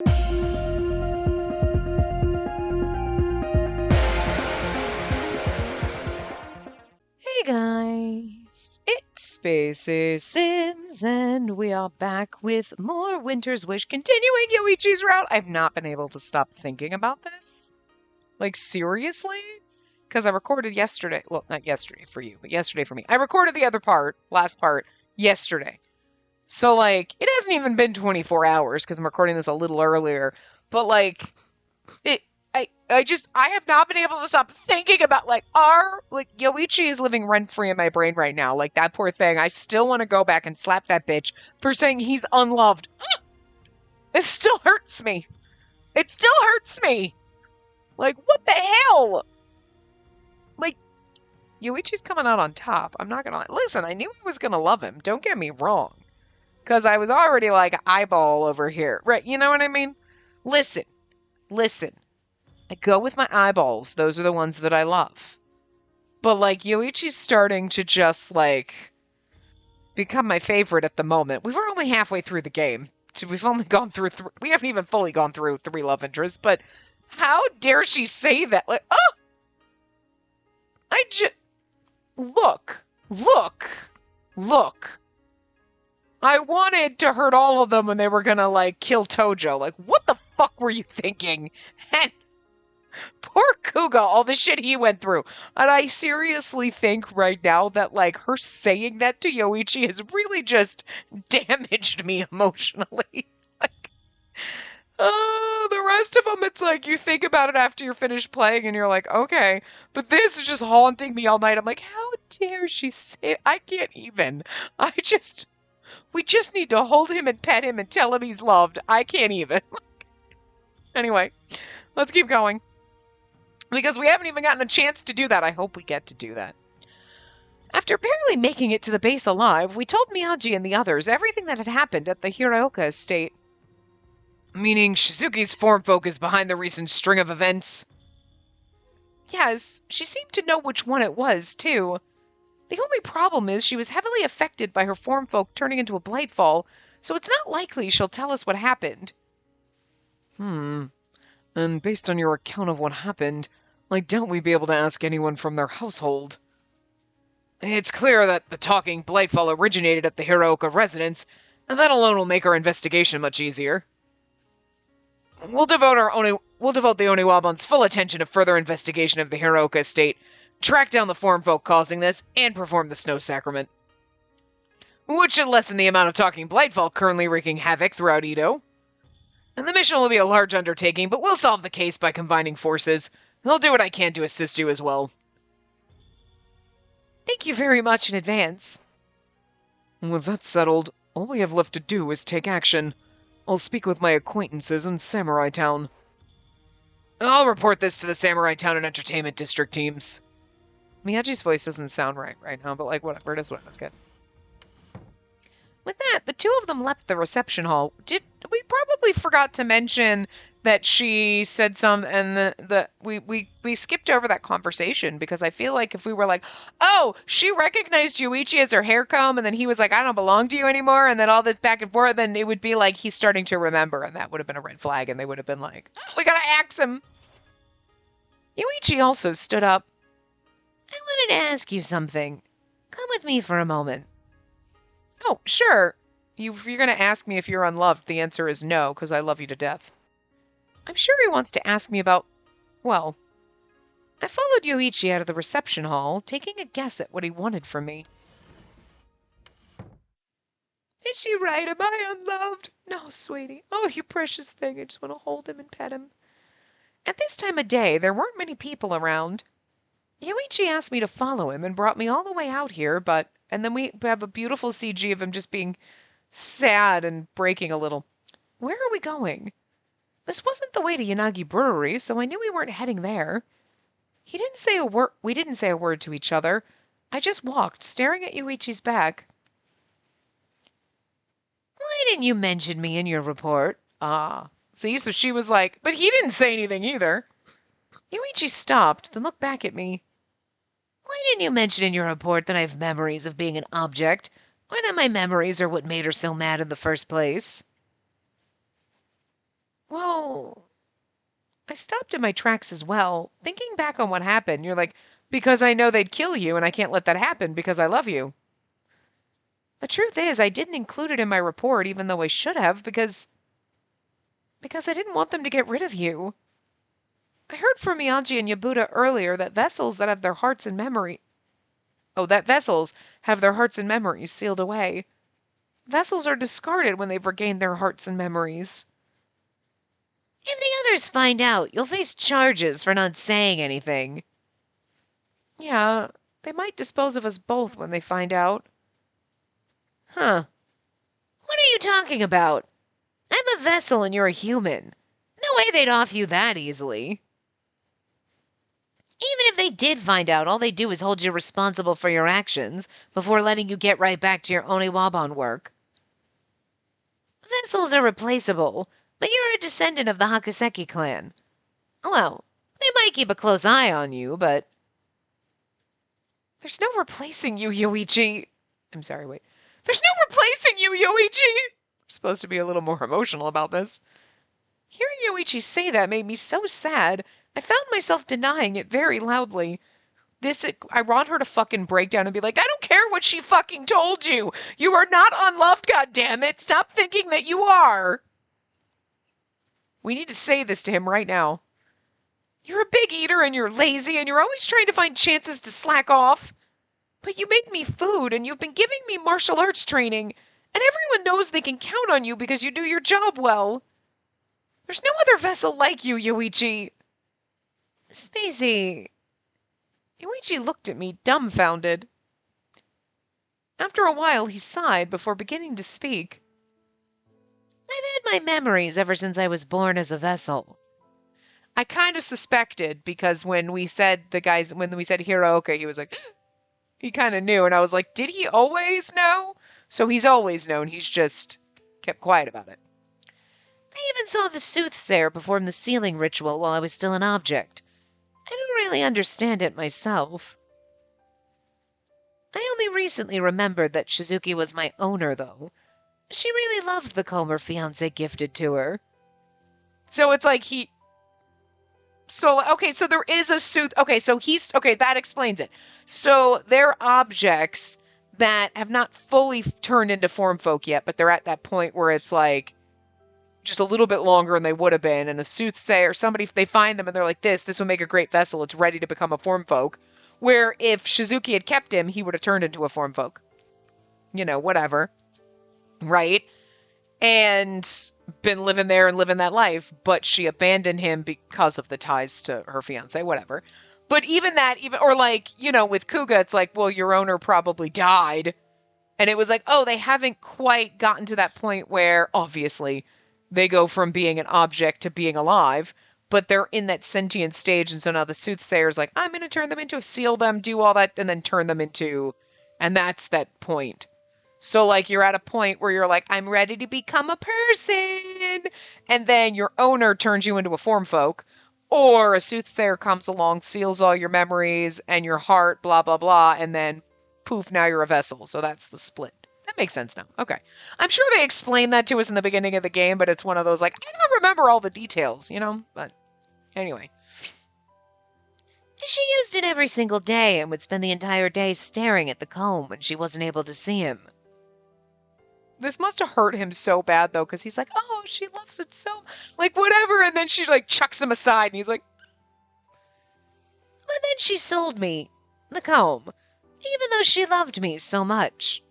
Hey guys, it's Spacey Sims, and we are back with more Winter's Wish, continuing Yoichi's route. I've not been able to stop thinking about this. Like, seriously? Because I recorded yesterday. Well, not yesterday for you, but yesterday for me. I recorded the other part, last part, yesterday. So, like, it hasn't even been 24 hours because I'm recording this a little earlier. But, like, I have not been able to stop thinking about, like, Yoichi is living rent-free in my brain right now. Like, that poor thing. I still want to go back and slap that bitch for saying he's unloved. It still hurts me. It still hurts me. Like, what the hell? Like, Yoichi's coming out on top. I'm not gonna lie. Listen, I knew I was gonna love him. Don't get me wrong. Because I was already, like, eyeball over here. Right, you know what I mean? Listen. I go with my eyeballs. Those are the ones that I love. But, like, Yoichi's starting to just, like, become my favorite at the moment. We're only halfway through the game. We've only gone through we haven't even fully gone through 3 love interests, but how dare she say that? Like, oh! Look. I wanted to hurt all of them when they were gonna, like, kill Tojo. Like, what the fuck were you thinking? And poor Kuga, all the shit he went through. And I seriously think right now that, like, her saying that to Yoichi has really just damaged me emotionally. Like, the rest of them, it's like, you think about it after you're finished playing and you're like, okay. But this is just haunting me all night. I'm like, how dare she say it? I can't even. We just need to hold him and pet him and tell him he's loved. I can't even. Anyway, let's keep going. Because we haven't even gotten a chance to do that. I hope we get to do that. After barely making it to the base alive, we told Miyagi and the others everything that had happened at the Hiraoka estate. Meaning Shizuki's form folk is behind the recent string of events? Yes, she seemed to know which one it was, too. The only problem is she was heavily affected by her form folk turning into a Blightfall, so it's not likely she'll tell us what happened. And based on your account of what happened, I doubt we'd be able to ask anyone from their household. It's clear that the talking Blightfall originated at the Hiraoka residence, and that alone will make our investigation much easier. We'll devote the Oniwaban's full attention to further investigation of the Hiraoka estate, track down the form folk causing this, and perform the snow sacrament. Which should lessen the amount of talking Blightfall currently wreaking havoc throughout Edo. And the mission will be a large undertaking, but we'll solve the case by combining forces. I'll do what I can to assist you as well. Thank you very much in advance. With that settled, all we have left to do is take action. I'll speak with my acquaintances in Samurai Town. I'll report this to the Samurai Town and Entertainment District teams. Miyagi's voice doesn't sound right now, but, like, whatever. It is what it is, guys. With that, the two of them left the reception hall. We probably forgot to mention that she said and we skipped over that conversation, because I feel like if we were like, oh, she recognized Yuichi as her hair comb, and then he was like, I don't belong to you anymore, and then all this back and forth, then it would be like he's starting to remember, and that would have been a red flag, and they would have been like, oh, we gotta axe him. Yuichi also stood up. I wanted to ask you something. Come with me for a moment. Oh, sure. If you're going to ask me if you're unloved, the answer is no, because I love you to death. I'm sure he wants to ask me about... Well, I followed Yoichi out of the reception hall, taking a guess at what he wanted from me. Is she right? Am I unloved? No, sweetie. Oh, you precious thing. I just want to hold him and pet him. At this time of day, there weren't many people around. Yoichi asked me to follow him and brought me all the way out here, and then we have a beautiful CG of him just being sad and breaking a little. Where are we going? This wasn't the way to Yanagi Brewery, so I knew we weren't heading there. We didn't say a word to each other. I just walked, staring at Yuichi's back. Why didn't you mention me in your report? Ah. See, so she was like, but he didn't say anything either. Yuichi stopped, then looked back at me. Why didn't you mention in your report that I have memories of being an object, or that my memories are what made her so mad in the first place? I stopped in my tracks as well, thinking back on what happened. You're like, because I know they'd kill you and I can't let that happen because I love you. The truth is, I didn't include it in my report, even though I should have, because I didn't want them to get rid of you. I heard from Miyagi and Yabuta earlier that vessels that have their hearts and memory. Oh, that vessels have their hearts and memories sealed away. Vessels are discarded when they've regained their hearts and memories. If the others find out, you'll face charges for not saying anything. Yeah, they might dispose of us both when they find out. Huh. What are you talking about? I'm a vessel and you're a human. No way they'd off you that easily. Even if they did find out, all they do is hold you responsible for your actions before letting you get right back to your Oniwabon work. Vessels are replaceable, but you're a descendant of the Hakuseki clan. Well, they might keep a close eye on you, but... There's no replacing you, Yoichi. I'm sorry, wait. There's no replacing you, Yoichi! I'm supposed to be a little more emotional about this. Hearing Yoichi say that made me so sad, I found myself denying it very loudly. I want her to fucking break down and be like, I don't care what she fucking told you! You are not unloved, goddammit! Stop thinking that you are! We need to say this to him right now. You're a big eater and you're lazy and you're always trying to find chances to slack off. But you make me food and you've been giving me martial arts training, and everyone knows they can count on you because you do your job well. There's no other vessel like you, Yoichi. Spacey. Yoichi looked at me, dumbfounded. After a while, he sighed before beginning to speak. I've had my memories ever since I was born as a vessel. I kind of suspected, because when we said Hiroka, he was like, he kind of knew, and I was like, did he always know? So he's always known, he's just kept quiet about it. I even saw the soothsayer perform the sealing ritual while I was still an object. I don't really understand it myself. I only recently remembered that Shizuki was my owner, though. She really loved the comb her fiancé gifted to her. So it's like so there is a sooth... that explains it. So they're objects that have not fully turned into form folk yet, but they're at that point where it's like, just a little bit longer than they would have been, and a soothsayer, somebody, if they find them and they're like, this would make a great vessel, it's ready to become a form folk, where if Shizuki had kept him, he would have turned into a form folk. Whatever. Right? And been living there and living that life, but she abandoned him because of the ties to her fiancé, whatever. But even with Kuga, it's like, well, your owner probably died, and it was like, oh, they haven't quite gotten to that point where, obviously, they go from being an object to being alive, but they're in that sentient stage, and so now the soothsayer's like, I'm going to turn them into, seal them, do all that, and then turn them into, and that's that point. So, like, you're at a point where you're like, I'm ready to become a person, and then your owner turns you into a form folk, or a soothsayer comes along, seals all your memories, and your heart, blah, blah, blah, and then, poof, now you're a vessel, so that's the split. That makes sense now. Okay. I'm sure they explained that to us in the beginning of the game, but it's one of those, like, I don't remember all the details, But anyway. She used it every single day and would spend the entire day staring at the comb when she wasn't able to see him. This must have hurt him so bad, though, because he's like, oh, she loves it so, like, whatever, and then she, like, chucks him aside, and he's like... But then she sold me the comb, even though she loved me so much.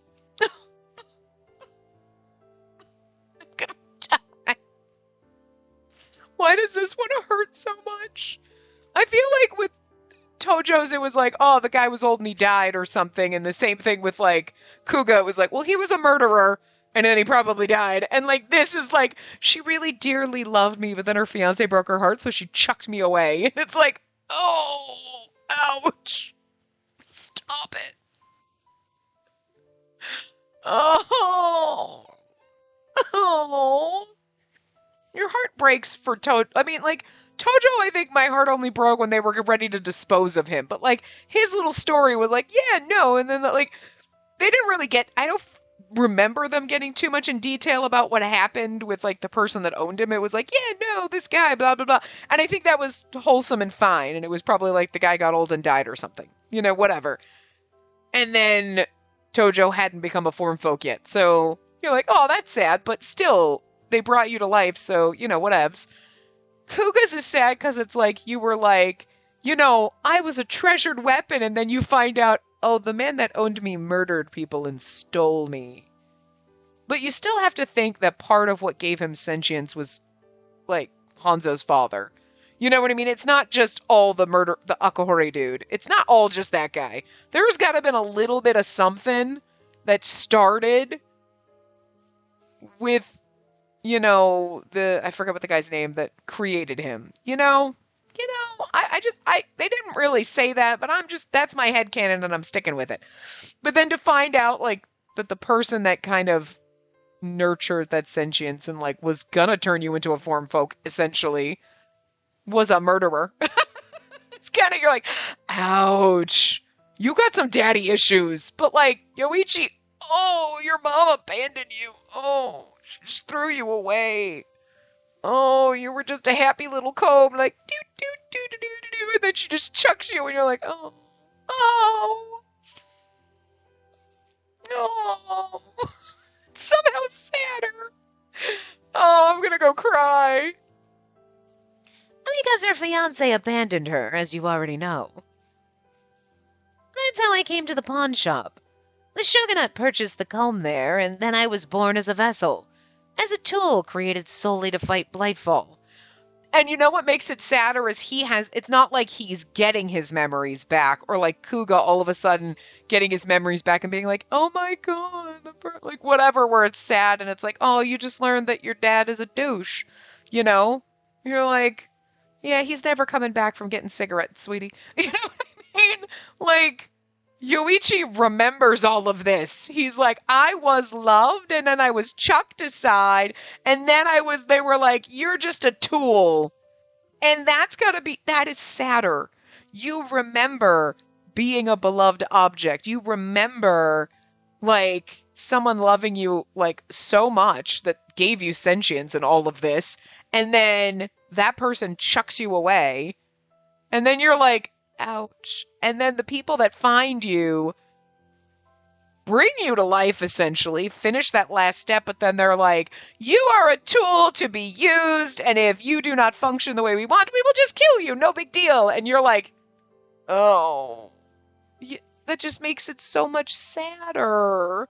Why does this one hurt so much? I feel like with Tojo's, it was like, oh, the guy was old and he died or something. And the same thing with, like, Kuga. It was like, well, he was a murderer and then he probably died. And, like, this is like, she really dearly loved me, but then her fiance broke her heart, so she chucked me away. And it's like, oh, ouch. Stop it. Oh. Oh. Your heart breaks for Tojo. I mean, like, Tojo, I think my heart only broke when they were ready to dispose of him. But, like, his little story was like, yeah, no. And then, like, they didn't really get... remember them getting too much in detail about what happened with like the person that owned him. It was like, yeah, no, this guy, blah, blah, blah. And I think that was wholesome and fine. And it was probably like the guy got old and died or something, whatever. And then Tojo hadn't become a form folk yet. So you're like, oh, that's sad. But still, they brought you to life. So, whatevs. Kuga's is sad because it's like you were like, I was a treasured weapon. And then you find out, oh, the man that owned me murdered people and stole me. But you still have to think that part of what gave him sentience was, like, Hanzo's father. You know what I mean? It's not just all the Akahori dude. It's not all just that guy. There's got to have been a little bit of something that started with, I forget what the guy's name that created him. They didn't really say that, but that's my headcanon and I'm sticking with it. But then to find out, like, that the person that kind of nurtured that sentience and, like, was gonna turn you into a form folk, essentially, was a murderer. It's kind of, you're like, ouch. You got some daddy issues. But, like, Yoichi, oh, your mom abandoned you. Oh, she just threw you away. Oh, you were just a happy little comb, like, do, do, do, do, do, do, do, and then she just chucks you, and you're like, oh, oh, oh. Somehow sadder. Oh, I'm gonna go cry. Because her fiancé abandoned her, as you already know. That's how I came to the pawn shop. The shogunate purchased the comb there, and then I was born as a vessel, as a tool created solely to fight Blightfall. And you know what makes it sadder is it's not like he's getting his memories back, or like Kuga all of a sudden getting his memories back and being like, oh my god, like whatever, where it's sad and it's like, oh, you just learned that your dad is a douche, You're like, yeah, he's never coming back from getting cigarettes, sweetie. You know what I mean? Like, Yoichi remembers all of this. He's like, I was loved and then I was chucked aside and then they were like, you're just a tool. And that is sadder. You remember being a beloved object. You remember, like, someone loving you, like, so much that gave you sentience and all of this. And then that person chucks you away. And then you're like, ouch. And then the people that find you bring you to life, essentially, finish that last step, but then they're like, you are a tool to be used, and if you do not function the way we want, we will just kill you, no big deal. And you're like, oh, yeah, that just makes it so much sadder.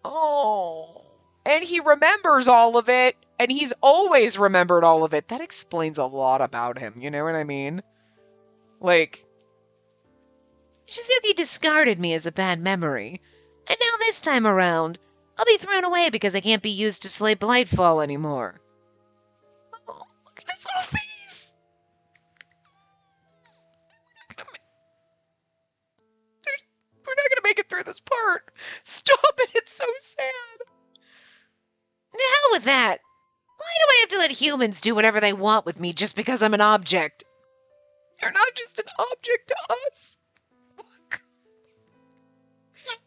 Oh. And he remembers all of it, and he's always remembered all of it. That explains a lot about him, you know what I mean? Like, Shizuki discarded me as a bad memory, and now this time around, I'll be thrown away because I can't be used to slay Blightfall anymore. oh, look at his little face. We're not gonna make it through this part. Stop it, it's so sad. The hell with that! Why do I have to let humans do whatever they want with me just because I'm an object? You're not just an object to us. Look.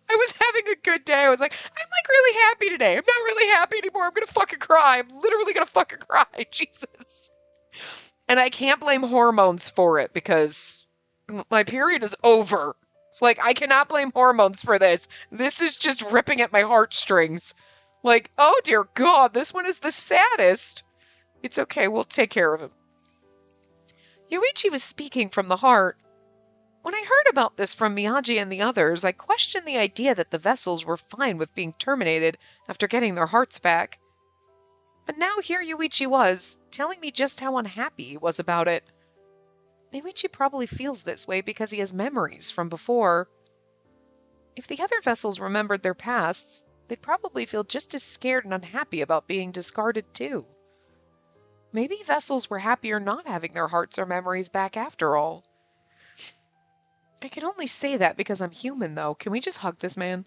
I was having a good day. I was like, I'm like really happy today. I'm not really happy anymore. I'm gonna fucking cry. I'm literally gonna fucking cry. Jesus. And I can't blame hormones for it because my period is over. Like, I cannot blame hormones for this. This is just ripping at my heartstrings. Like, oh dear God, this one is the saddest. It's okay, we'll take care of him. Yoichi was speaking from the heart. When I heard about this from Miyagi and the others, I questioned the idea that the vessels were fine with being terminated after getting their hearts back. But now here Yoichi was, telling me just how unhappy he was about it. Yoichi probably feels this way because he has memories from before. If the other vessels remembered their pasts, they'd probably feel just as scared and unhappy about being discarded too. Maybe vessels were happier not having their hearts or memories back after all. I can only say that because I'm human, though. Can we just hug this man?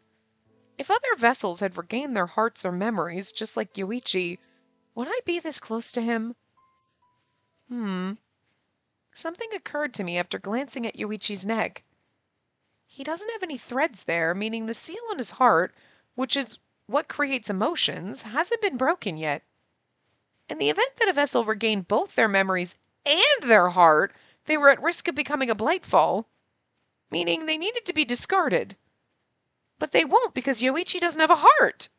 If other vessels had regained their hearts or memories, just like Yoichi, would I be this close to him? Something occurred to me after glancing at Yoichi's neck. He doesn't have any threads there, meaning the seal on his heart which is what creates emotions, hasn't been broken yet. In the event that a vessel regained both their memories and their heart, they were at risk of becoming a blightfall, meaning they needed to be discarded. But they won't because Yoichi doesn't have a heart.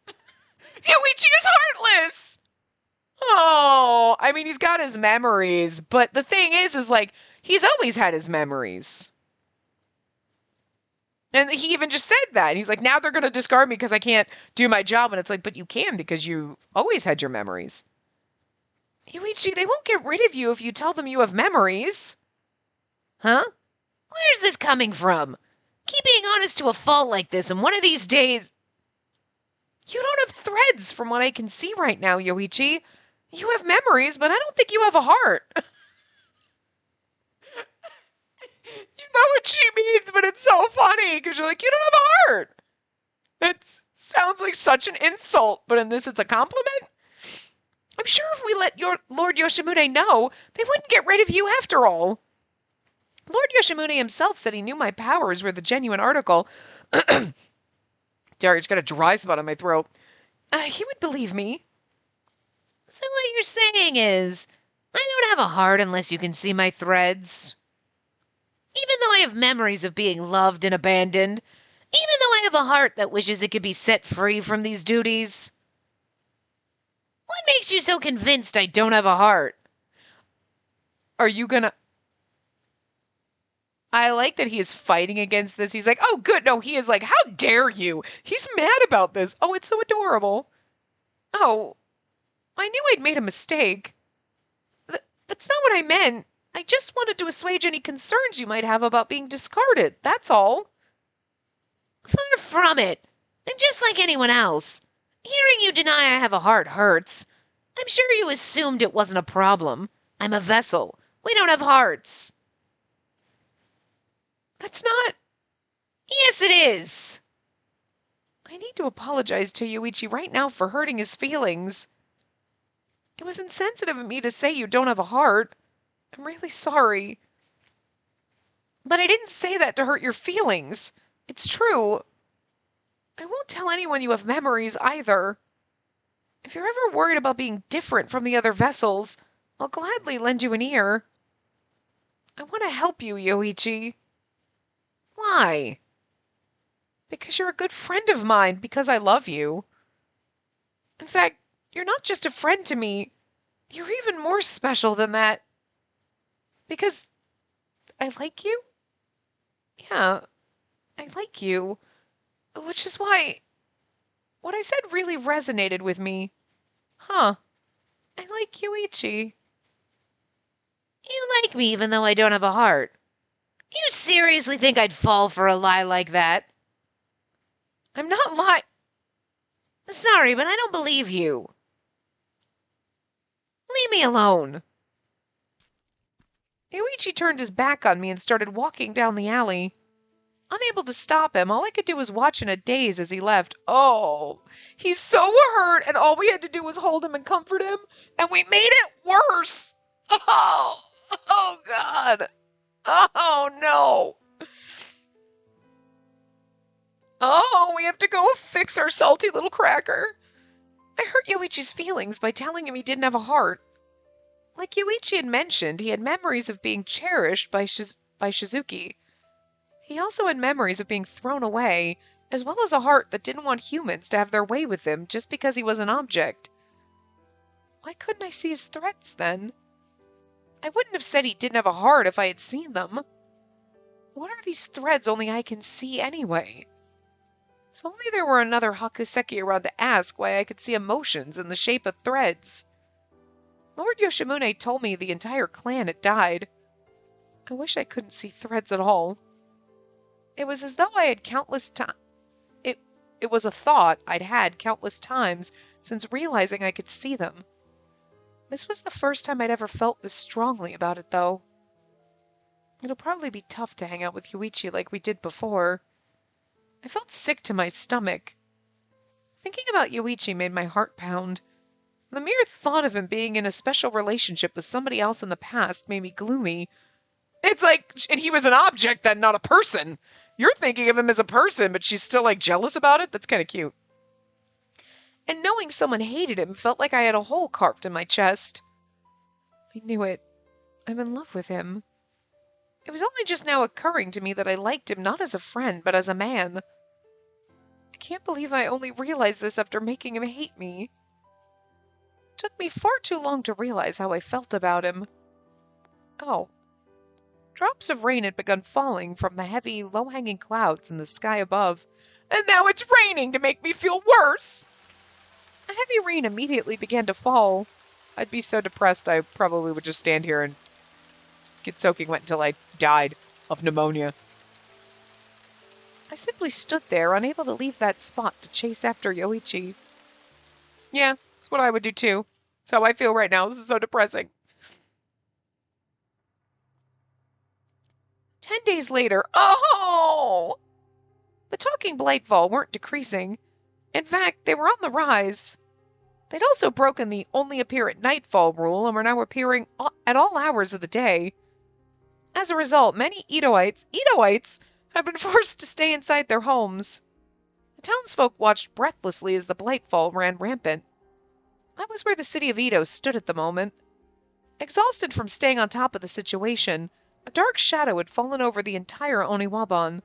Yoichi is heartless! Oh, I mean, he's got his memories, but the thing is like, he's always had his memories. And he even just said that. He's like, now they're going to discard me because I can't do my job. And it's like, but you can because you always had your memories. Yuichi, they won't get rid of you if you tell them you have memories. Huh? Where's this coming from? Keep being honest to a fault like this, and one of these days... You don't have threads from what I can see right now, Yoichi. You have memories, but I don't think you have a heart. You know what she means, but it's so funny because you're like, you don't have a heart. That sounds like such an insult, but in this, it's a compliment. I'm sure if we let your Lord Yoshimune know, they wouldn't get rid of you after all. Lord Yoshimune himself said he knew my powers were the genuine article. Sorry, I just got a dry spot on my throat. He would believe me. So what you're saying is, I don't have a heart unless you can see my threads. Even though I have memories of being loved and abandoned, even though I have a heart that wishes it could be set free from these duties. What makes you so convinced I don't have a heart? Are you gonna... I like that he is fighting against this. He's like, oh, good. No, he is like, how dare you? He's mad about this. Oh, it's so adorable. Oh, I knew I'd made a mistake. That's not what I meant. I just wanted to assuage any concerns you might have about being discarded. That's all. Far from it. I'm just like anyone else. Hearing you deny I have a heart hurts. I'm sure you assumed it wasn't a problem. I'm a vessel. We don't have hearts. That's not... Yes, it is. I need to apologize to Yuichi right now for hurting his feelings. It was insensitive of me to say you don't have a heart. I'm really sorry. But I didn't say that to hurt your feelings. It's true. I won't tell anyone you have memories either. If you're ever worried about being different from the other vessels, I'll gladly lend you an ear. I want to help you, Yoichi. Why? Because you're a good friend of mine, because I love you. In fact, you're not just a friend to me. You're even more special than that. Because I like you? Yeah, I like you. Which is why what I said really resonated with me. Huh. I like Yuichi. You like me even though I don't have a heart. You seriously think I'd fall for a lie like that? I'm not lying. Sorry, but I don't believe you. Leave me alone. Yuichi turned his back on me and started walking down the alley. Unable to stop him, all I could do was watch in a daze as he left. Oh, he's so hurt, and all we had to do was hold him and comfort him, and we made it worse. Oh God. Oh, no. Oh, we have to go fix our salty little cracker. I hurt Yoichi's feelings by telling him he didn't have a heart. Like Yoichi had mentioned, he had memories of being cherished by Shizuki. He also had memories of being thrown away, as well as a heart that didn't want humans to have their way with him just because he was an object. Why couldn't I see his threats then? I wouldn't have said he didn't have a heart if I had seen them. What are these threads only I can see anyway? If only there were another Hakuseki around to ask why I could see emotions in the shape of threads. Lord Yoshimune told me the entire clan had died. I wish I couldn't see threads at all. It was as though I had countless times. It was a thought I'd had countless times since realizing I could see them. This was the first time I'd ever felt this strongly about it, though. It'll probably be tough to hang out with Yuichi like we did before. I felt sick to my stomach. Thinking about Yuichi made my heart pound. The mere thought of him being in a special relationship with somebody else in the past made me gloomy. It's like, and he was an object then, not a person. You're thinking of him as a person, but she's still like jealous about it? That's kind of cute. and knowing someone hated him felt like I had a hole carved in my chest. I knew it. I'm in love with him. It was only just now occurring to me that I liked him not as a friend, but as a man. I can't believe I only realized this after making him hate me. It took me far too long to realize how I felt about him. Oh. Drops of rain had begun falling from the heavy, low-hanging clouds in the sky above, and now it's raining to make me feel worse! A heavy rain immediately began to fall. I'd be so depressed I probably would just stand here and get soaking wet until I died of pneumonia. I simply stood there, unable to leave that spot to chase after Yoichi. Yeah, that's what I would do too. That's how I feel right now. This is so depressing. 10 days later, oh! The talking Blightfall weren't decreasing. In fact, they were on the rise. They'd also broken the only appear at nightfall rule and were now appearing at all hours of the day. As a result, many Edoites have been forced to stay inside their homes. The townsfolk watched breathlessly as the Blightfall ran rampant. That was where the city of Edo stood at the moment. Exhausted from staying on top of the situation, a dark shadow had fallen over the entire Oniwaban.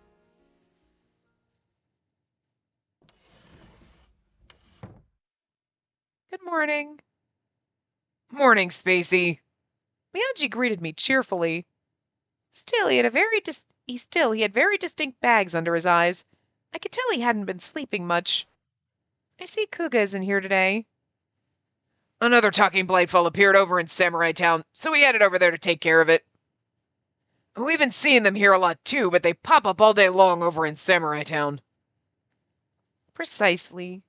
Good morning. Morning, Spacey. Miyagi greeted me cheerfully. Still, he had very distinct bags under his eyes. I could tell he hadn't been sleeping much. I see Kuga isn't here today. Another talking Blightfall appeared over in Samurai Town, so we headed over there to take care of it. We've been seeing them here a lot too, but they pop up all day long over in Samurai Town. Precisely.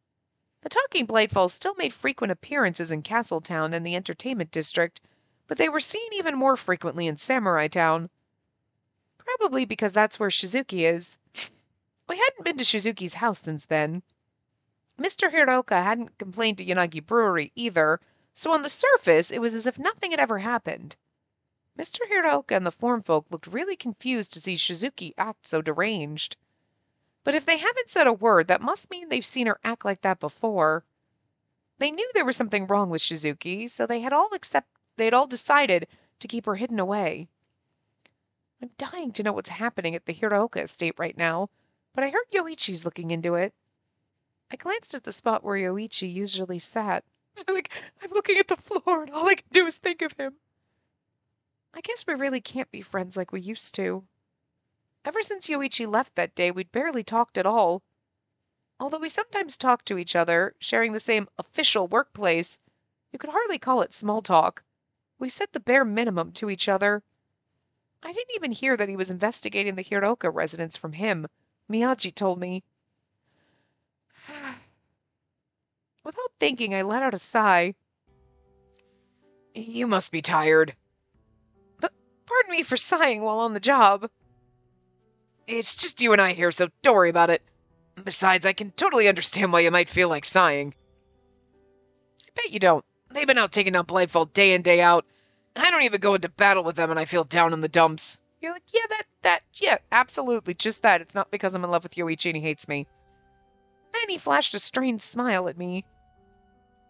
The talking Blightfalls still made frequent appearances in Castletown and the entertainment district, but they were seen even more frequently in Samurai Town. Probably because that's where Shizuki is. We hadn't been to Shizuki's house since then. Mr. Hiroka hadn't complained to Yanagi Brewery either, so on the surface it was as if nothing had ever happened. Mr. Hiroka and the form folk looked really confused to see Shizuki act so deranged. But if they haven't said a word, that must mean they've seen her act like that before. They knew there was something wrong with Shizuki, so they had all decided to keep her hidden away. I'm dying to know what's happening at the Hiroka estate right now, but I heard Yoichi's looking into it. I glanced at the spot where Yoichi usually sat. I'm looking at the floor, and all I can do is think of him. I guess we really can't be friends like we used to. Ever since Yoichi left that day, we'd barely talked at all. Although we sometimes talked to each other, sharing the same official workplace, you could hardly call it small talk. We said the bare minimum to each other. I didn't even hear that he was investigating the Hiroka residence from him. Miyagi told me. Without thinking, I let out a sigh. You must be tired. But pardon me for sighing while on the job. It's just you and I here, so don't worry about it. Besides, I can totally understand why you might feel like sighing. I bet you don't. They've been out taking down Blightfall day in, day out. I don't even go into battle with them and I feel down in the dumps. You're like, yeah, absolutely, just that. It's not because I'm in love with Yoichi and he hates me. Then he flashed a strange smile at me.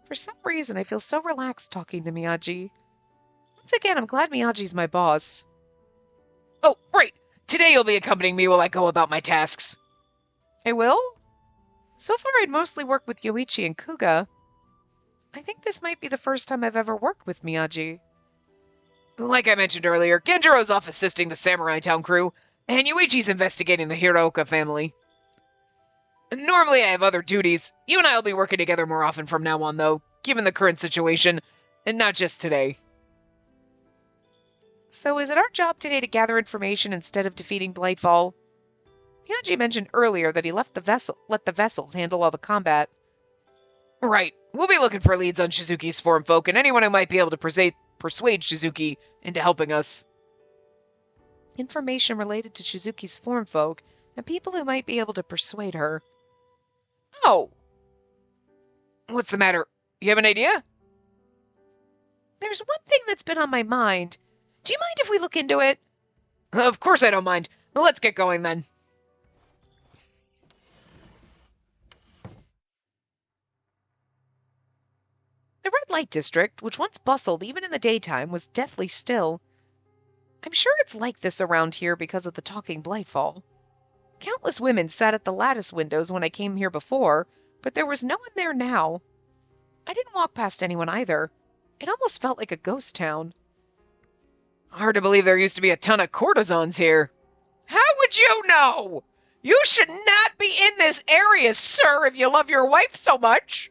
For some reason, I feel so relaxed talking to Miyagi. Once again, I'm glad Miyagi's my boss. Oh, right! Today you'll be accompanying me while I go about my tasks. I will? So far, I'd mostly worked with Yoichi and Kuga. I think this might be the first time I've ever worked with Miyagi. Like I mentioned earlier, Genjiro's off assisting the Samurai Town crew, and Yuichi's investigating the Hiroka family. Normally I have other duties. You and I will be working together more often from now on, though, given the current situation, and not just today. So is it our job today to gather information instead of defeating Blightfall? Miyagi mentioned earlier that he let the vessels handle all the combat. Right. We'll be looking for leads on Shizuki's form folk and anyone who might be able to persuade Shizuki into helping us. Information related to Shizuki's form folk and people who might be able to persuade her. Oh. What's the matter? You have an idea? There's one thing that's been on my mind. Do you mind if we look into it? Of course I don't mind. Let's get going then. The red light district, which once bustled even in the daytime, was deathly still. I'm sure it's like this around here because of the talking Blightfall. Countless women sat at the lattice windows when I came here before, but there was no one there now. I didn't walk past anyone either. It almost felt like a ghost town. Hard to believe there used to be a ton of courtesans here. How would you know? You should not be in this area, sir, if you love your wife so much.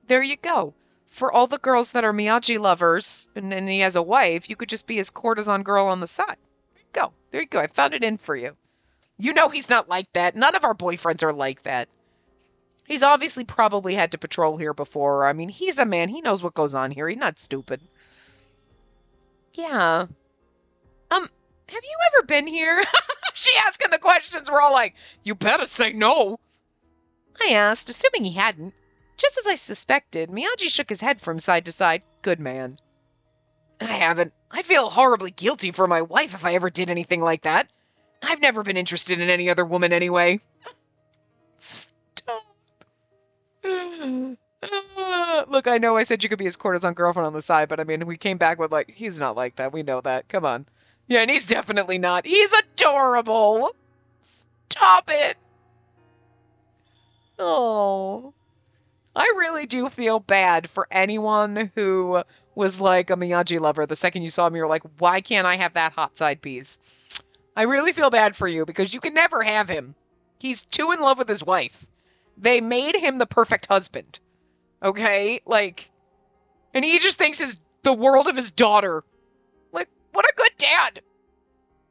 There you go. For all the girls that are Miyagi lovers, and he has a wife, you could just be his courtesan girl on the side. There you go. There you go. I found it in for you. You know he's not like that. None of our boyfriends are like that. He's obviously probably had to patrol here before. I mean, he's a man. He knows what goes on here. He's not stupid. Yeah. Have you ever been here? She asking the questions. We're all like, you better say no. I asked, assuming he hadn't. Just as I suspected, Miyagi shook his head from side to side. Good man. I haven't. I feel horribly guilty for my wife if I ever did anything like that. I've never been interested in any other woman anyway. Stop. Look, I know I said you could be his courtesan girlfriend on the side, but I mean, we came back with like, he's not like that. We know that. Come on. Yeah, and he's definitely not. He's adorable. Stop it. Oh. I really do feel bad for anyone who was like a Miyagi lover. The second you saw him, you're like, why can't I have that hot side piece? I really feel bad for you because you can never have him. He's too in love with his wife. They made him the perfect husband. Okay? Like, and he just thinks the world of his daughter. Like, what a good dad.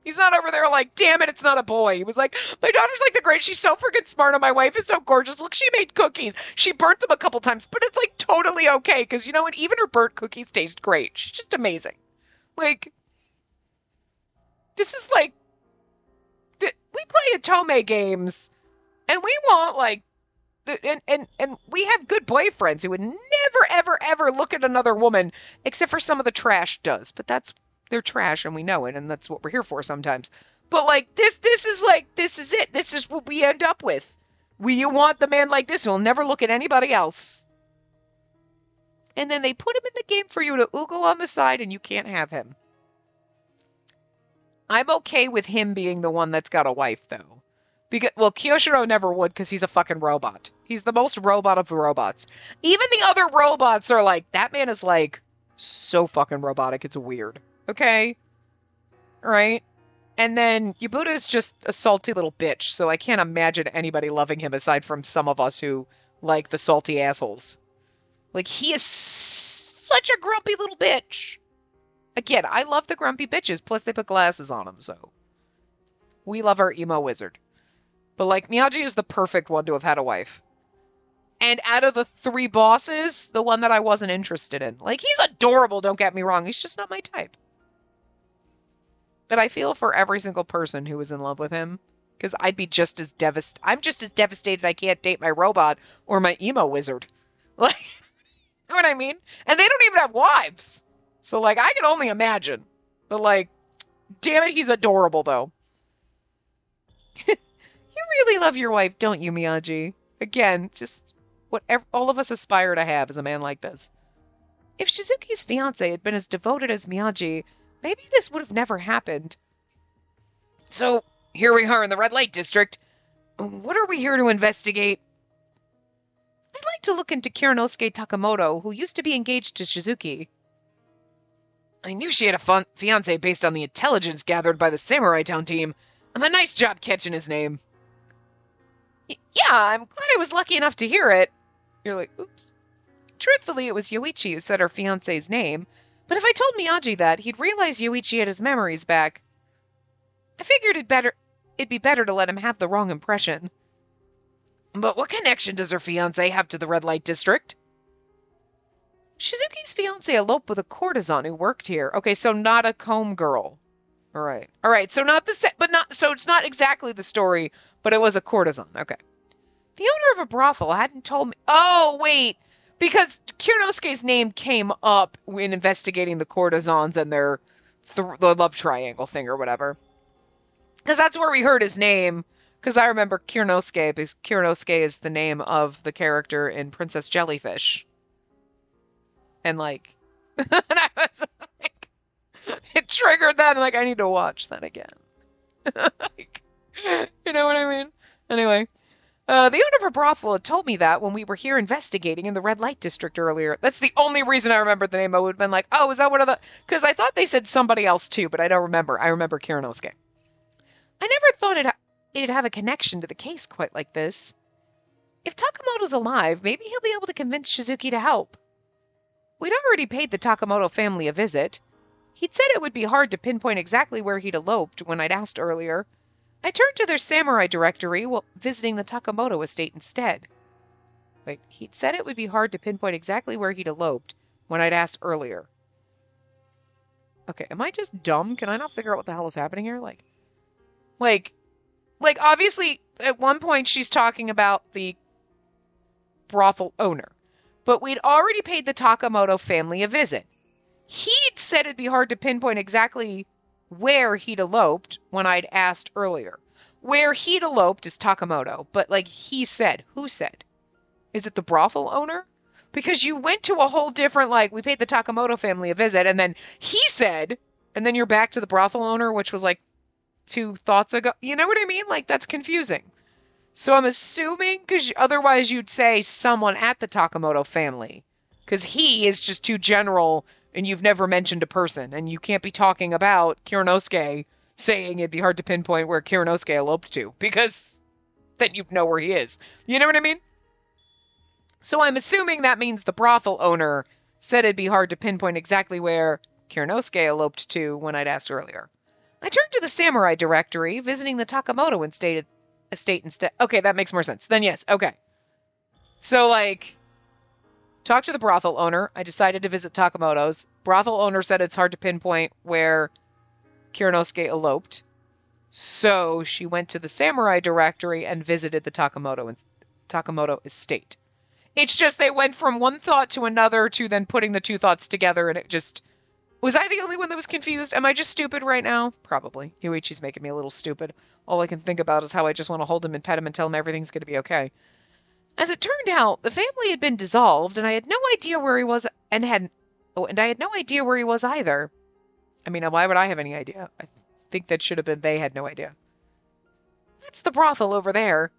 He's not over there like, damn it, it's not a boy. He was like, my daughter's like the great. She's so freaking smart and my wife is so gorgeous. Look, she made cookies. She burnt them a couple times, but it's like totally okay because you know what? Even her burnt cookies taste great. She's just amazing. Like, this is like, we play Atome games and we want like, and we have good boyfriends who would never, ever, ever look at another woman except for some of the trash does. But they're trash and we know it and that's what we're here for sometimes. But like this is like, this is it. This is what we end up with. You want the man like this who'll never look at anybody else. And then they put him in the game for you to oogle on the side and you can't have him. I'm okay with him being the one that's got a wife though. Because, well, Kyoshiro never would because he's a fucking robot. He's the most robot of the robots. Even the other robots are like, that man is like so fucking robotic. It's weird. Okay? Right? And then Yabuta is just a salty little bitch, so I can't imagine anybody loving him aside from some of us who like the salty assholes. Like, he is such a grumpy little bitch. Again, I love the grumpy bitches, plus they put glasses on them, so. We love our emo wizard. But, like, Miyagi is the perfect one to have had a wife. And out of the 3 bosses, the one that I wasn't interested in. Like, he's adorable, don't get me wrong. He's just not my type. But I feel for every single person who was in love with him. Because I'd be just as devastated. I'm just as devastated I can't date my robot or my emo wizard. Like, you know what I mean? And they don't even have wives. So, like, I can only imagine. But, like, damn it, he's adorable, though. You really love your wife, don't you, Miyagi? Again, just what all of us aspire to have is a man like this. If Shizuki's fiancé had been as devoted as Miyagi, maybe this would have never happened. So, here we are in the red light district. What are we here to investigate? I'd like to look into Kirinosuke Takamoto, who used to be engaged to Shizuki. I knew she had a fiancé based on the intelligence gathered by the Samurai Town team. A nice job catching his name. Yeah, I'm glad I was lucky enough to hear it. You're like, oops. Truthfully, it was Yoichi who said her fiancé's name, but if I told Miyagi that, he'd realize Yoichi had his memories back. I figured it'd be better to let him have the wrong impression. But what connection does her fiancé have to the red light district? Shizuki's fiancé eloped with a courtesan who worked here. Okay, so not a comb girl. All right. So it's not exactly the story, but it was a courtesan. Okay. The owner of a brothel hadn't told me. Oh, wait. Because Kirinosuke's name came up in investigating the courtesans and their the love triangle thing or whatever. Because that's where we heard his name. Because I remember Kirinosuke, because Kirinosuke is the name of the character in Princess Jellyfish. And like, and I was like, it triggered that. And like, I need to watch that again. Like, you know what I mean? Anyway, the owner of a brothel had told me that when we were here investigating in the red light district earlier. That's the only reason I remembered the name. I would have been like, oh, is that one of the? Because I thought they said somebody else too, but I don't remember. I remember Kirinosuke. I never thought it'd have a connection to the case quite like this. If Takamoto's alive, maybe he'll be able to convince Shizuki to help. We'd already paid the Takamoto family a visit. He'd said it would be hard to pinpoint exactly where he'd eloped when I'd asked earlier. I turned to their samurai directory while visiting the Takamoto estate instead. Wait, he'd said it would be hard to pinpoint exactly where he'd eloped when I'd asked earlier. Okay, am I just dumb? Can I not figure out what the hell is happening here? Like, obviously, at one point she's talking about the brothel owner, but we'd already paid the Takamoto family a visit. He'd said it'd be hard to pinpoint exactly where he'd eloped when I'd asked earlier. Where he'd eloped is Takamoto, but like he said, who said? Is it the brothel owner? Because you went to a whole different, like, we paid the Takamoto family a visit, and then he said, and then you're back to the brothel owner, which was like 2 thoughts ago. You know what I mean? Like, that's confusing. So I'm assuming, because otherwise you'd say someone at the Takamoto family, because he is just too general and you've never mentioned a person, and you can't be talking about Kirinosuke saying it'd be hard to pinpoint where Kirinosuke eloped to, because then you'd know where he is. You know what I mean? So I'm assuming that means the brothel owner said it'd be hard to pinpoint exactly where Kirinosuke eloped to when I'd asked earlier. I turned to the samurai directory, visiting the Takamoto estate instead. Okay, that makes more sense. Then yes, okay. So, like, talked to the brothel owner. I decided to visit Takamoto's. Brothel owner said it's hard to pinpoint where Kirinosuke eloped. So she went to the samurai directory and visited the Takamoto estate. It's just they went from one thought to another to then putting the 2 thoughts together, and it just... Was I the only one that was confused? Am I just stupid right now? Probably. Yuichi's making me a little stupid. All I can think about is how I just want to hold him and pet him and tell him everything's going to be okay. As it turned out, the family had been dissolved, and I had no idea where he was, and I had no idea where he was either. I mean, why would I have any idea? I think that should have been they had no idea. That's the brothel over there.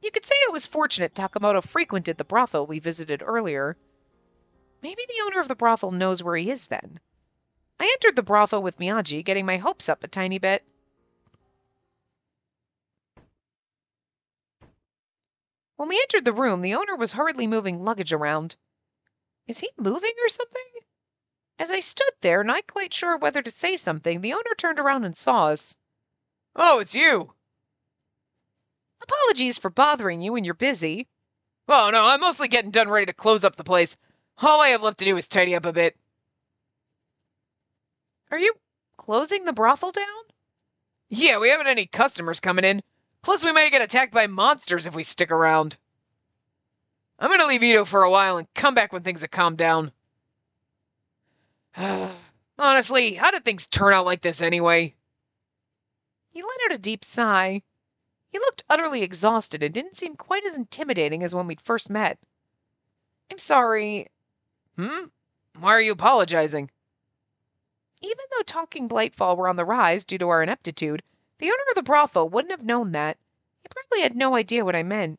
You could say it was fortunate Takamoto frequented the brothel we visited earlier. Maybe the owner of the brothel knows where he is then. I entered the brothel with Miyagi, getting my hopes up a tiny bit. When we entered the room, the owner was hurriedly moving luggage around. Is he moving or something? As I stood there, not quite sure whether to say something, the owner turned around and saw us. Oh, it's you! Apologies for bothering you when you're busy. Oh, no, I'm mostly getting done ready to close up the place. All I have left to do is tidy up a bit. Are you closing the brothel down? Yeah, we haven't any customers coming in. Plus, we might get attacked by monsters if we stick around. I'm gonna leave Ito for a while and come back when things have calmed down. Honestly, how did things turn out like this anyway? He let out a deep sigh. He looked utterly exhausted and didn't seem quite as intimidating as when we'd first met. I'm sorry. Why are you apologizing? Even though talking Blightfall were on the rise due to our ineptitude, the owner of the brothel wouldn't have known that. He probably had no idea what I meant.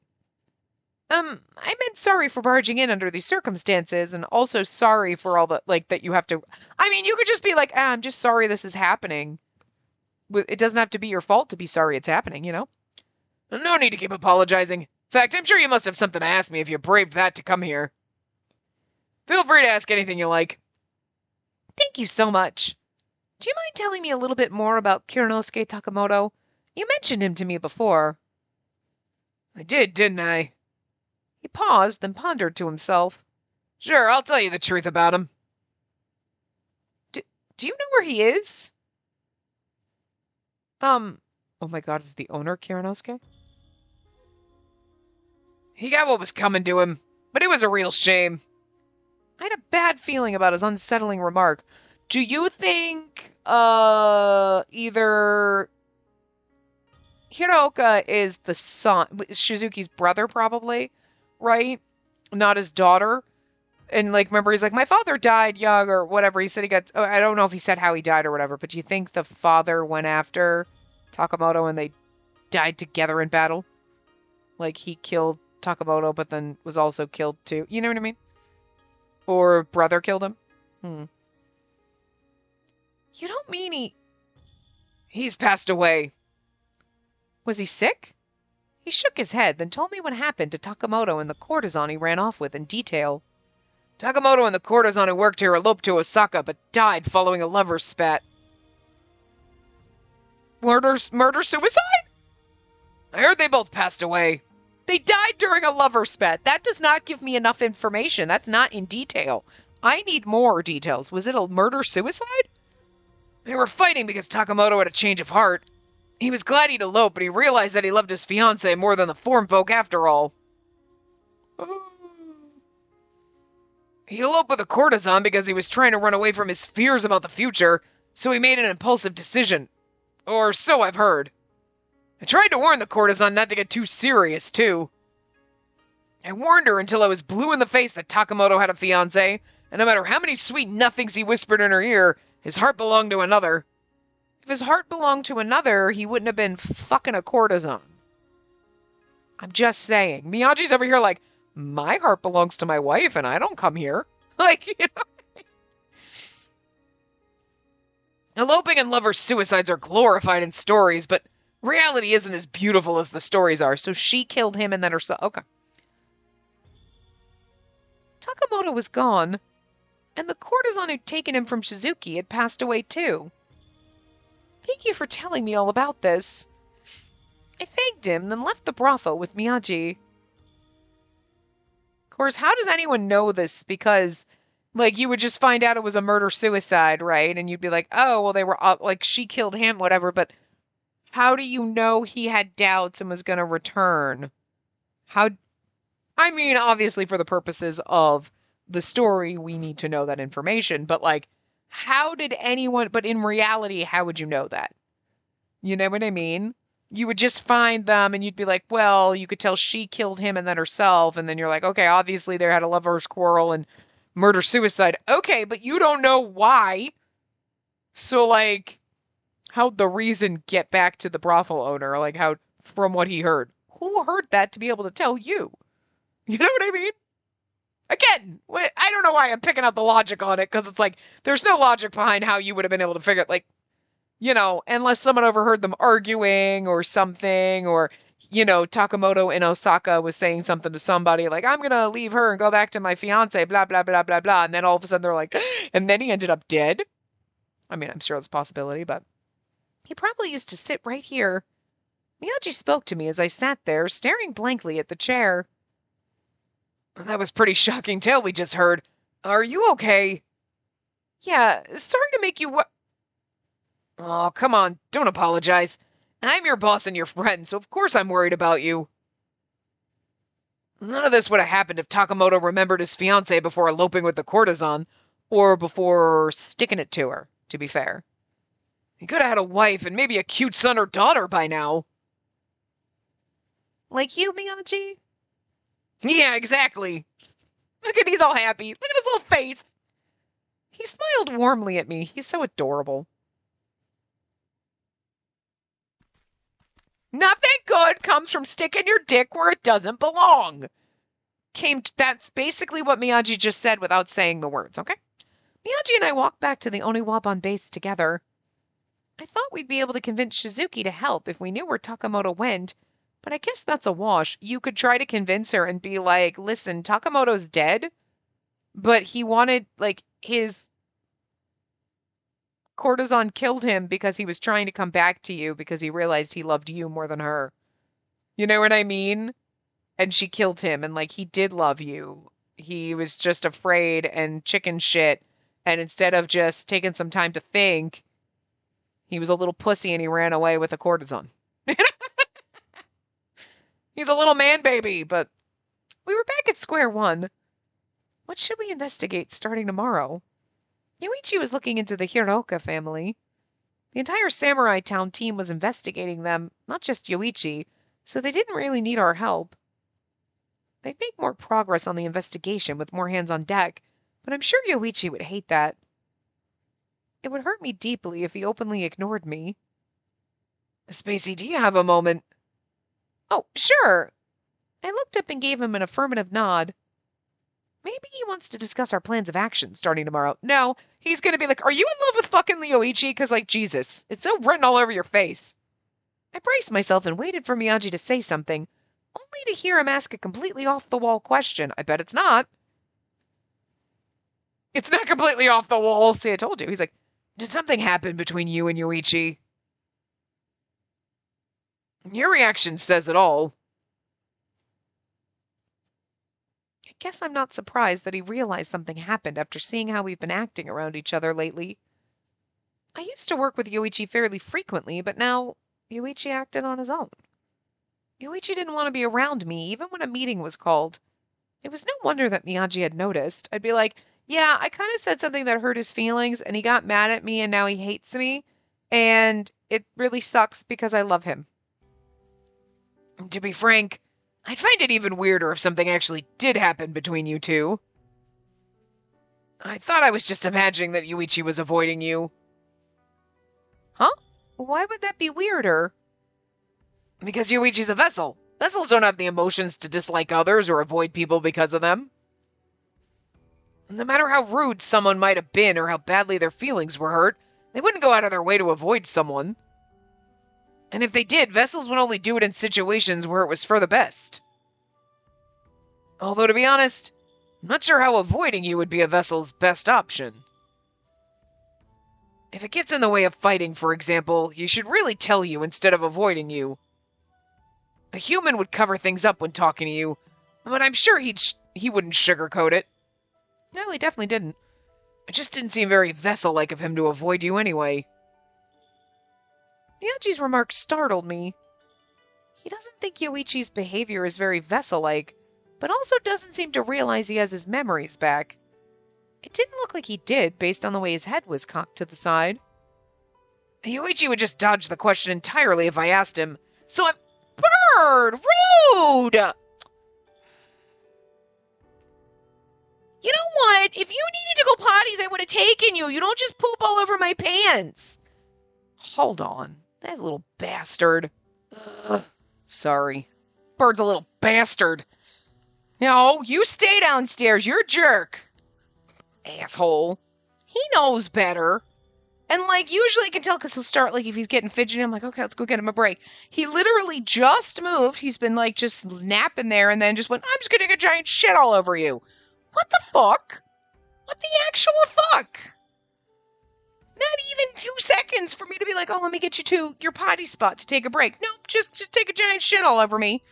I meant sorry for barging in under these circumstances, and also sorry for all the, like, that you have to... I mean, you could just be like, I'm just sorry this is happening. It doesn't have to be your fault to be sorry it's happening, you know? No need to keep apologizing. In fact, I'm sure you must have something to ask me if you braved that to come here. Feel free to ask anything you like. Thank you so much. Do you mind telling me a little bit more about Kirinosuke Takamoto? You mentioned him to me before. I did, didn't I? He paused, then pondered to himself. Sure, I'll tell you the truth about him. Do you know where he is? Oh my god, is the owner Kirinosuke? He got what was coming to him, but it was a real shame. I had a bad feeling about his unsettling remark. Do you think, either Hiroka is the son, Shizuki's brother, probably, right? Not his daughter. And like, remember, he's like, my father died young or whatever. He said he got, oh, I don't know if he said how he died or whatever, but you think the father went after Takamoto and they died together in battle? Like he killed Takamoto, but then was also killed too. You know what I mean? Or brother killed him? Hmm. You don't mean he's passed away. Was he sick? He shook his head, then told me what happened to Takamoto and the courtesan he ran off with in detail. Takamoto and the courtesan who worked here eloped to Osaka, but died following a lover's spat. Murder, suicide? I heard they both passed away. They died during a lover's spat. That does not give me enough information. That's not in detail. I need more details. Was it a murder-suicide? They were fighting because Takamoto had a change of heart. He was glad he'd eloped, but he realized that he loved his fiancée more than the form folk after all. He eloped with a courtesan because he was trying to run away from his fears about the future, so he made an impulsive decision. Or so I've heard. I tried to warn the courtesan not to get too serious, too. I warned her until I was blue in the face that Takamoto had a fiancé, and no matter how many sweet nothings he whispered in her ear, his heart belonged to another. If his heart belonged to another, he wouldn't have been fucking a courtesan. I'm just saying. Miyagi's over here like, my heart belongs to my wife and I don't come here. Like, you know. Eloping and lovers' suicides are glorified in stories, but reality isn't as beautiful as the stories are, so she killed him and then herself. Okay. Takamoto was gone, and the courtesan who'd taken him from Shizuki had passed away too. Thank you for telling me all about this. I thanked him, then left the brothel with Miyagi. Of course, how does anyone know this? Because, like, you would just find out it was a murder-suicide, right? And you'd be like, oh, well, they were, like, she killed him, whatever, but how do you know he had doubts and was going to return? I mean, obviously, for the purposes of the story, we need to know that information, but, like, how did anyone, but in reality, how would you know that? You know what I mean? You would just find them and you'd be like, well, you could tell she killed him and then herself. And then you're like, okay, obviously they had a lover's quarrel and murder suicide. Okay, but you don't know why. So, like, how'd the reason get back to the brothel owner? Like, how, from what he heard? Who heard that to be able to tell you? You know what I mean? Again, I don't know why I'm picking out the logic on it, because it's like, there's no logic behind how you would have been able to figure it. Like, you know, unless someone overheard them arguing or something, or, you know, Takamoto in Osaka was saying something to somebody like, I'm going to leave her and go back to my fiance, blah, blah, blah, blah, blah. And then all of a sudden they're like, and then he ended up dead. I mean, I'm sure it's a possibility, but he probably used to sit right here. Miyagi spoke to me as I sat there, staring blankly at the chair. That was pretty shocking tale we just heard. Are you okay? Yeah, sorry to make you what? Oh, come on, don't apologize. I'm your boss and your friend, so of course I'm worried about you. None of this would have happened if Takamoto remembered his fiancée before eloping with the courtesan, or before sticking it to her, to be fair. He could have had a wife and maybe a cute son or daughter by now. Like you, Miyagi? Yeah, exactly. Look at he's all happy. Look at his little face. He smiled warmly at me. He's so adorable. Nothing good comes from sticking your dick where it doesn't belong. That's basically what Miyagi just said without saying the words, okay? Miyagi and I walked back to the Oniwaban base together. I thought we'd be able to convince Shizuki to help if we knew where Takamoto went, but I guess that's a wash. You could try to convince her and be like, listen, Takamoto's dead, but he wanted, like, his courtesan killed him because he was trying to come back to you because he realized he loved you more than her. You know what I mean? And she killed him, and, like, he did love you. He was just afraid and chicken shit, and instead of just taking some time to think, he was a little pussy and he ran away with a courtesan. He's a little man baby, but we were back at square one. What should we investigate starting tomorrow? Yoichi was looking into the Hiroka family. The entire Samurai Town team was investigating them, not just Yoichi, so they didn't really need our help. They'd make more progress on the investigation with more hands on deck, but I'm sure Yoichi would hate that. It would hurt me deeply if he openly ignored me. Spacey, do you have a moment? Oh, sure. I looked up and gave him an affirmative nod. Maybe he wants to discuss our plans of action starting tomorrow. No, he's going to be like, are you in love with fucking Yoichi? Because, like, Jesus, it's so written all over your face. I braced myself and waited for Miyagi to say something, only to hear him ask a completely off-the-wall question. I bet it's not. It's not completely off the wall. See, I told you. He's like, did something happen between you and Yoichi? Your reaction says it all. I guess I'm not surprised that he realized something happened after seeing how we've been acting around each other lately. I used to work with Yoichi fairly frequently, but now Yoichi acted on his own. Yoichi didn't want to be around me, even when a meeting was called. It was no wonder that Miyagi had noticed. I'd be like, yeah, I kind of said something that hurt his feelings, and he got mad at me, and now he hates me. And it really sucks because I love him. And to be frank, I'd find it even weirder if something actually did happen between you two. I thought I was just imagining that Yoichi was avoiding you. Huh? Why would that be weirder? Because Yoichi's a vessel. Vessels don't have the emotions to dislike others or avoid people because of them. No matter how rude someone might have been or how badly their feelings were hurt, they wouldn't go out of their way to avoid someone. And if they did, vessels would only do it in situations where it was for the best. Although, to be honest, I'm not sure how avoiding you would be a vessel's best option. If it gets in the way of fighting, for example, you should really tell you instead of avoiding you. A human would cover things up when talking to you, but I'm sure he wouldn't sugarcoat it. No, he definitely didn't. It just didn't seem very vessel-like of him to avoid you anyway. Miyagi's remark startled me. He doesn't think Yoichi's behavior is very vessel-like, but also doesn't seem to realize he has his memories back. It didn't look like he did, based on the way his head was cocked to the side. Yoichi would just dodge the question entirely if I asked him, so I'm... Bird! Rude! You know what? If you needed to go potties, I would have taken you. You don't just poop all over my pants. Hold on. That little bastard. Ugh. Sorry. Bird's a little bastard. No, you stay downstairs. You're a jerk. Asshole. He knows better. And, like, usually I can tell because he'll start, like, if he's getting fidgety, I'm like, okay, let's go get him a break. He literally just moved. He's been, like, just napping there and then just went, I'm just going to get giant shit all over you. What the fuck? What the actual fuck? Not even 2 seconds for me to be like, oh, let me get you to your potty spot to take a break. Nope, just take a giant shit all over me.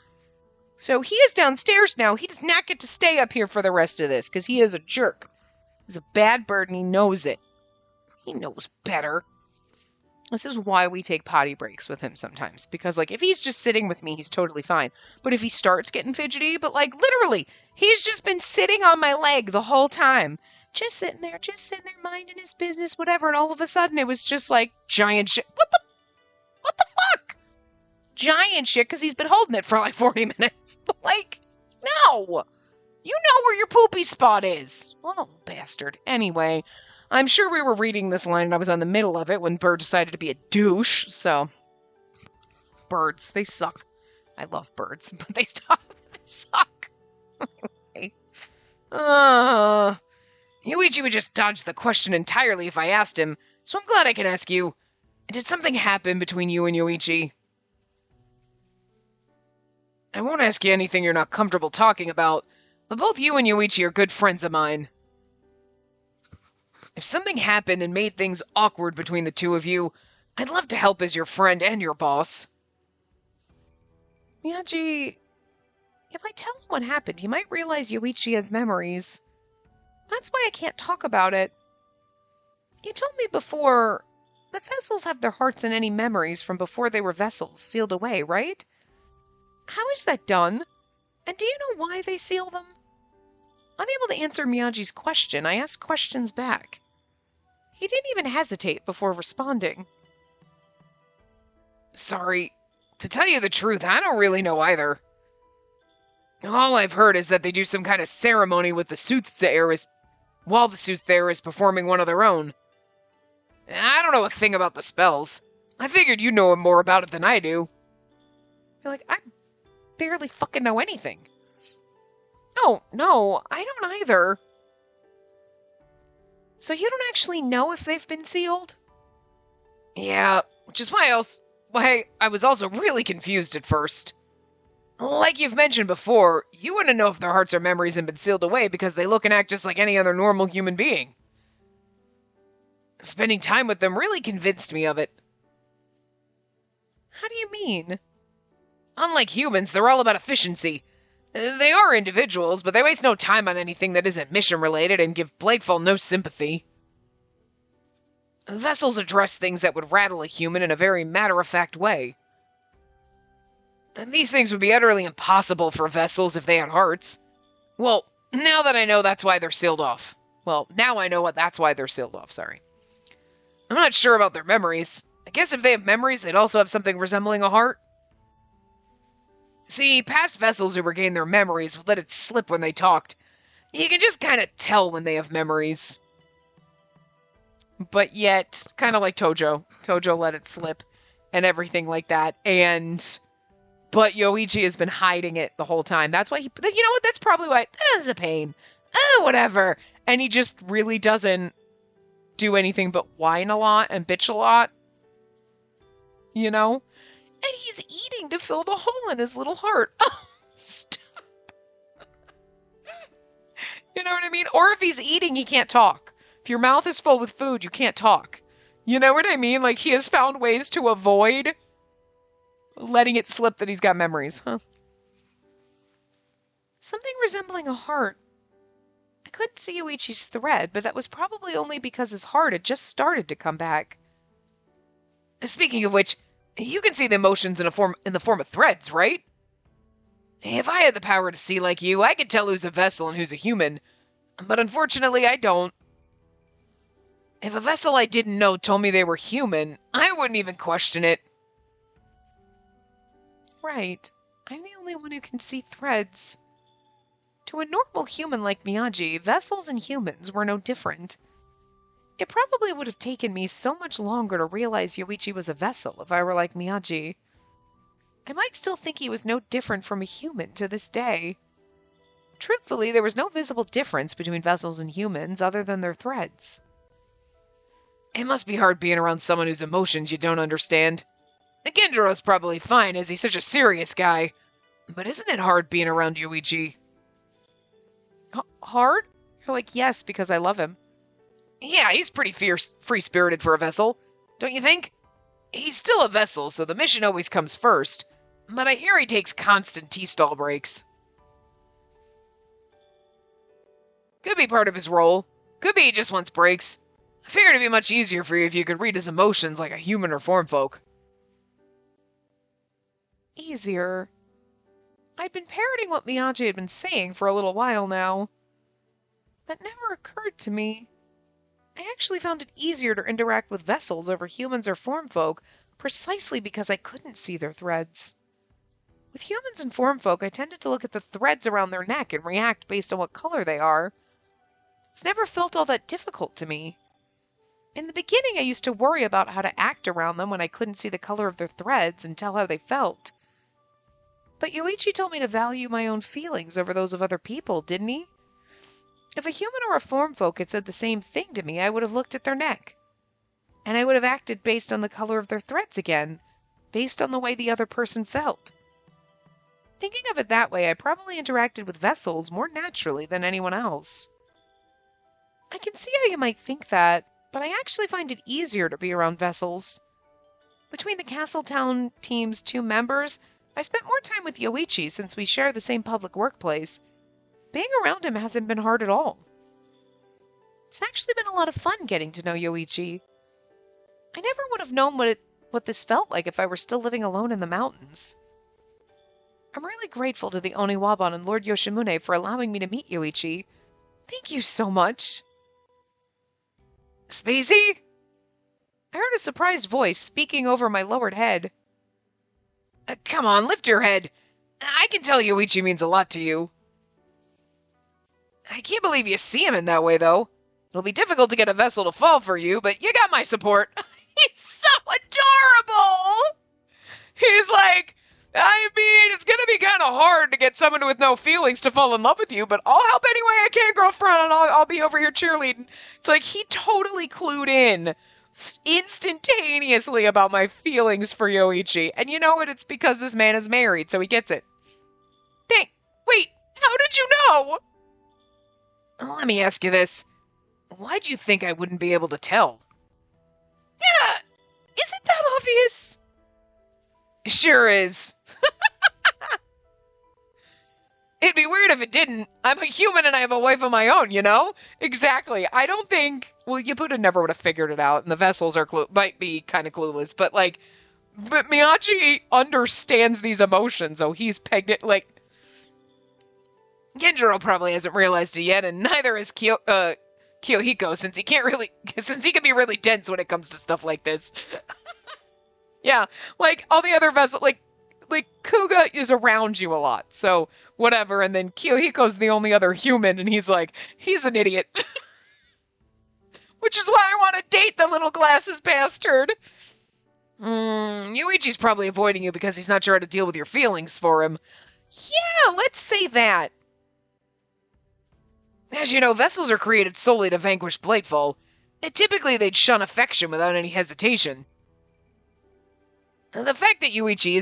So he is downstairs now. He does not get to stay up here for the rest of this because he is a jerk. He's a bad bird and he knows it. He knows better. This is why we take potty breaks with him sometimes. Because, like, if he's just sitting with me, he's totally fine. But if he starts getting fidgety, but, like, literally, he's just been sitting on my leg the whole time. Just sitting there, minding his business, whatever. And all of a sudden, it was just, like, giant shit. What the fuck? Giant shit, because he's been holding it for, like, 40 minutes. Like, no. You know where your poopy spot is. Oh, bastard. Anyway... I'm sure we were reading this line and I was on the middle of it when Bird decided to be a douche, so... Birds, they suck. I love birds, but they suck. Okay. Yoichi would just dodge the question entirely if I asked him, so I'm glad I can ask you, did something happen between you and Yoichi? I won't ask you anything you're not comfortable talking about, but both you and Yoichi are good friends of mine. If something happened and made things awkward between the two of you, I'd love to help as your friend and your boss. Miyagi, if I tell him what happened, he might realize Yoichi has memories. That's why I can't talk about it. You told me before, the vessels have their hearts and any memories from before they were vessels sealed away, right? How is that done? And do you know why they seal them? Unable to answer Miyagi's question, I asked questions back. He didn't even hesitate before responding. Sorry. To tell you the truth, I don't really know either. All I've heard is that they do some kind of ceremony with the soothsayers while the soothsayer is performing one of their own. I don't know a thing about the spells. I figured you know more about it than I do. You're like, I barely fucking know anything. Oh, no, I don't either. So you don't actually know if they've been sealed? Yeah, which is why I was also really confused at first. Like you've mentioned before, you wouldn't know if their hearts or memories have been sealed away because they look and act just like any other normal human being. Spending time with them really convinced me of it. How do you mean? Unlike humans, they're all about efficiency. They are individuals, but they waste no time on anything that isn't mission related and give Bladefall no sympathy. Vessels address things that would rattle a human in a very matter-of-fact way. And these things would be utterly impossible for vessels if they had hearts. Well, now that I know that's why they're sealed off. Well, now I know that's why they're sealed off, sorry. I'm not sure about their memories. I guess if they have memories, they'd also have something resembling a heart. See, past vessels who regained their memories would let it slip when they talked. You can just kind of tell when they have memories. But yet, kind of like Tojo. Tojo let it slip and everything like that. But Yoichi has been hiding it the whole time. That's why you know what? That's probably why. That's a pain. Whatever. And he just really doesn't do anything but whine a lot and bitch a lot. You know? And he's eating to fill the hole in his little heart. Oh, stop. You know what I mean? Or if he's eating, he can't talk. If your mouth is full with food, you can't talk. You know what I mean? Like, he has found ways to avoid letting it slip that he's got memories, huh? Something resembling a heart. I couldn't see Yoichi's thread, but that was probably only because his heart had just started to come back. Speaking of which, you can see the emotions in the form of threads, right? If I had the power to see like you, I could tell who's a vessel and who's a human. But unfortunately, I don't. If a vessel I didn't know told me they were human, I wouldn't even question it. Right. I'm the only one who can see threads. To a normal human like Miyagi, vessels and humans were no different. It probably would have taken me so much longer to realize Yoichi was a vessel if I were like Miyagi. I might still think he was no different from a human to this day. Truthfully, there was no visible difference between vessels and humans other than their threads. It must be hard being around someone whose emotions you don't understand. Genjiro's probably fine as he's such a serious guy. But isn't it hard being around Yoichi? Hard? You're like, yes, because I love him. Yeah, he's pretty fierce, free-spirited for a vessel, don't you think? He's still a vessel, so the mission always comes first. But I hear he takes constant tea-stall breaks. Could be part of his role. Could be he just wants breaks. I figured it'd be much easier for you if you could read his emotions like a human or form folk. Easier? I'd been parroting what Miyagi had been saying for a little while now. That never occurred to me. I actually found it easier to interact with vessels over humans or form folk precisely because I couldn't see their threads. With humans and form folk, I tended to look at the threads around their neck and react based on what color they are. It's never felt all that difficult to me. In the beginning, I used to worry about how to act around them when I couldn't see the color of their threads and tell how they felt. But Yoichi told me to value my own feelings over those of other people, didn't he? If a human or a form folk had said the same thing to me, I would have looked at their neck. And I would have acted based on the color of their threads again, based on the way the other person felt. Thinking of it that way, I probably interacted with vessels more naturally than anyone else. I can see how you might think that, but I actually find it easier to be around vessels. Between the Castletown team's 2 members, I spent more time with Yoichi since we share the same public workplace. Being around him hasn't been hard at all. It's actually been a lot of fun getting to know Yoichi. I never would have known what this felt like if I were still living alone in the mountains. I'm really grateful to the Oniwaban and Lord Yoshimune for allowing me to meet Yoichi. Thank you so much. Spacey? I heard a surprised voice speaking over my lowered head. Come on, lift your head. I can tell Yoichi means a lot to you. I can't believe you see him in that way, though. It'll be difficult to get a vessel to fall for you, but you got my support. He's so adorable! He's like, I mean, it's gonna be kind of hard to get someone with no feelings to fall in love with you, but I'll help any way I can, girlfriend, and I'll be over here cheerleading. It's like he totally clued in instantaneously about my feelings for Yoichi. And you know what? It's because this man is married, so he gets it. Wait, how did you know? Let me ask you this. Why'd you think I wouldn't be able to tell? Yeah, is it that obvious? Sure is. It'd be weird if it didn't. I'm a human and I have a wife of my own, you know? Exactly. I don't think... Well, Yabuta never would have figured it out, and the vessels are might be kind of clueless, but, like... But Miyachi understands these emotions, so he's pegged it, like... Genjiro probably hasn't realized it yet, and neither has Kiyohiko, since he can be really dense when it comes to stuff like this. Yeah, like, all the other vessels, like, Kuga is around you a lot, so whatever, and then Kiyohiko's the only other human, and he's like, he's an idiot. Which is why I want to date the little glasses bastard. Yuichi's probably avoiding you because he's not sure how to deal with your feelings for him. Yeah, let's say that. As you know, vessels are created solely to vanquish Blightfall. And typically they'd shun affection without any hesitation. The fact that Yuichi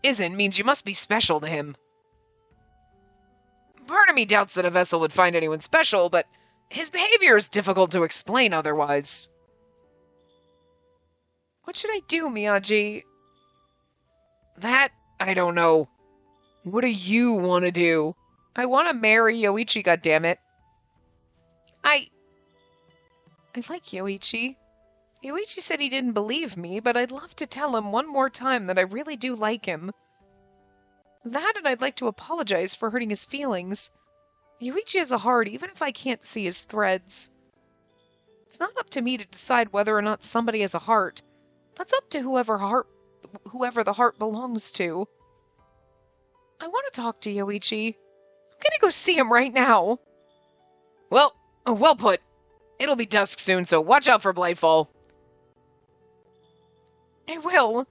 isn't means you must be special to him. Part of me doubts that a vessel would find anyone special, but his behavior is difficult to explain otherwise. What should I do, Miyagi? That, I don't know. What do you want to do? I want to marry Yoichi, goddammit. I like Yoichi. Yoichi said he didn't believe me, but I'd love to tell him one more time that I really do like him. That, and I'd like to apologize for hurting his feelings. Yoichi has a heart, even if I can't see his threads. It's not up to me to decide whether or not somebody has a heart. That's up to whoever the heart belongs to. I want to talk to Yoichi. I'm gonna go see him right now. Well put. It'll be dusk soon, so watch out for Blightfall. I will.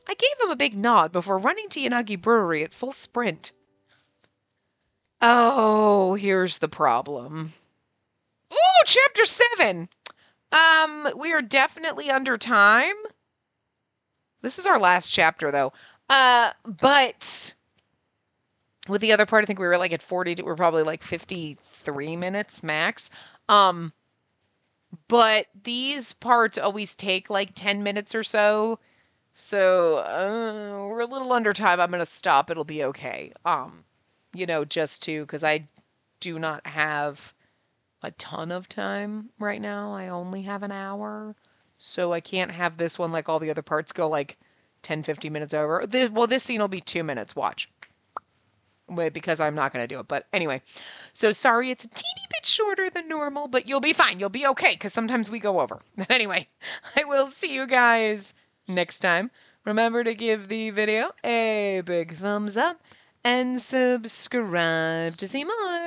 I gave him a big nod before running to Yanagi Brewery at full sprint. Oh, here's the problem. Ooh, chapter 7! We are definitely under time. This is our last chapter, though. But with the other part, I think we were like at 40, we're probably like 53 minutes max. But these parts always take like 10 minutes or so. So, we're a little under time. I'm going to stop. It'll be okay. Because I do not have a ton of time right now. I only have an hour. So I can't have this one, like all the other parts, go like 10, 15 minutes over. This scene will be 2 minutes. Watch. Because I'm not going to do it. But anyway, so sorry it's a teeny bit shorter than normal, but you'll be fine. You'll be okay, because sometimes we go over. Anyway, I will see you guys next time. Remember to give the video a big thumbs up and subscribe to see more.